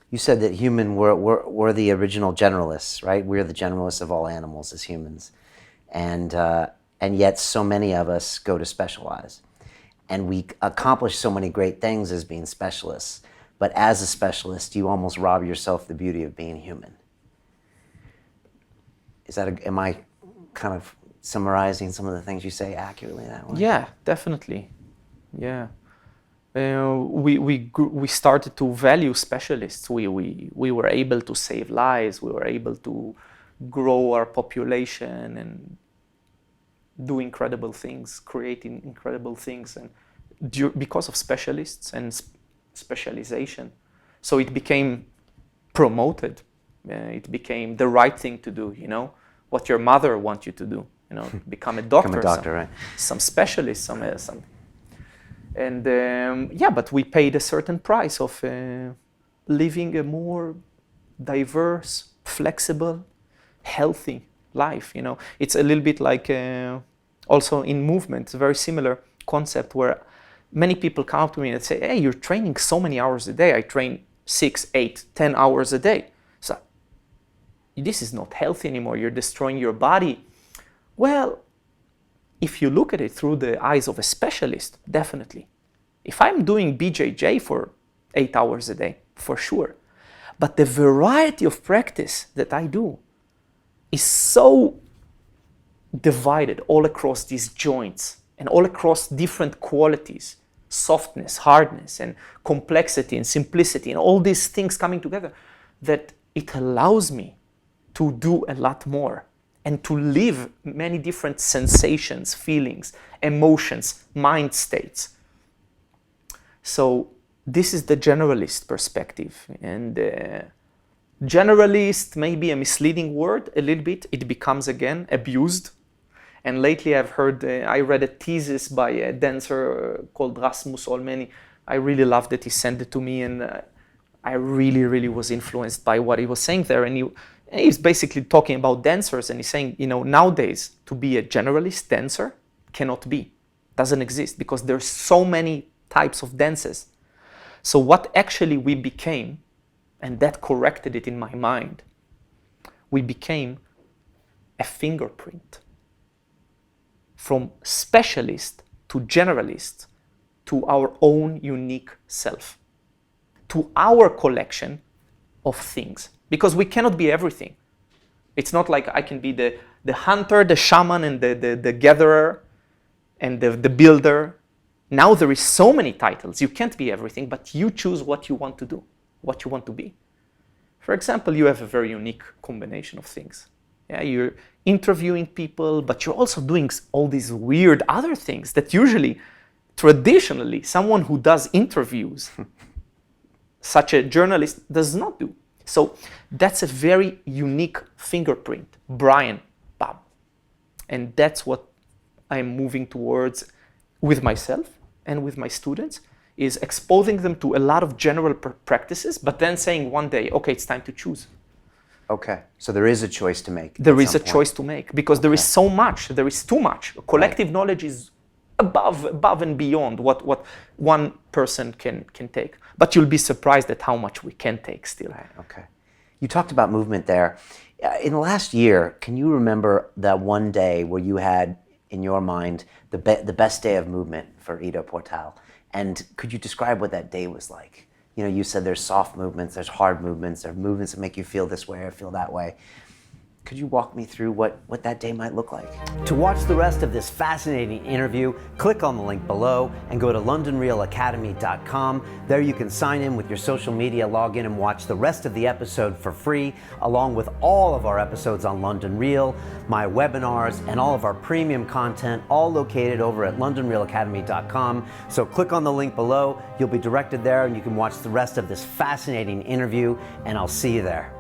You said that we're the original generalists, right? We're the generalists of all animals as humans. And yet so many of us go to specialize. And we accomplish so many great things as being specialists. But as a specialist, you almost rob yourself the beauty of being human. Am I kind of summarizing some of the things you say accurately that way? Yeah, definitely. Yeah. We started to value specialists. We were able to save lives. We were able to grow our population and do incredible things, creating incredible things, and because of specialists and specialization. So it became promoted. It became the right thing to do. You know, what your mother wants you to do. You know, become a doctor. Become a doctor, right? Some specialist, some. And but we paid a certain price of living a more diverse, flexible, healthy life. You know, it's a little bit like also in movement. It's a very similar concept where many people come up to me and say, "Hey, you're training so many hours a day. I train 6, 8, 10 hours a day. So this is not healthy anymore. You're destroying your body." Well, if you look at it through the eyes of a specialist, definitely. If I'm doing BJJ for 8 hours a day, for sure. But the variety of practice that I do is so divided all across these joints and all across different qualities, softness, hardness, and complexity and simplicity, and all these things coming together, that it allows me to do a lot more and to live many different sensations, feelings, emotions, mind states. So this is the generalist perspective. And generalist may be a misleading word a little bit. It becomes, again, abused. And lately I've heard, I read a thesis by a dancer called Rasmus Olmeni. I really loved it. He sent it to me, and I really, really was influenced by what he was saying there. And he's basically talking about dancers, and he's saying, you know, nowadays to be a generalist dancer cannot be, doesn't exist, because there's so many types of dances. So what actually we became, and that corrected it in my mind, we became a fingerprint from specialist to generalist to our own unique self, to our collection of things. Because we cannot be everything. It's not like I can be the hunter, the shaman, and the gatherer, and the builder. Now there is so many titles. You can't be everything, but you choose what you want to do, what you want to be. For example, you have a very unique combination of things. Yeah, you're interviewing people, but you're also doing all these weird other things that usually, traditionally, someone who does interviews, such a journalist, does not do. So that's a very unique fingerprint, Brian, bam. And that's what I'm moving towards with myself and with my students, is exposing them to a lot of general practices, but then saying one day, okay, it's time to choose. Okay, so there is a choice to make. There is a choice to make, because there is so much, there is too much. Collective knowledge is above and beyond what one person can take. But you'll be surprised at how much we can take still. Right, okay. You talked about movement there. In the last year, can you remember that one day where you had, in your mind, the best day of movement for Ido Portal? And could you describe what that day was like? You know, you said there's soft movements, there's hard movements, there are movements that make you feel this way or feel that way. Could you walk me through what that day might look like? To watch the rest of this fascinating interview, click on the link below and go to londonrealacademy.com. There you can sign in with your social media, log in and watch the rest of the episode for free, along with all of our episodes on London Real, my webinars, and all of our premium content, all located over at londonrealacademy.com. So click on the link below, you'll be directed there and you can watch the rest of this fascinating interview, and I'll see you there.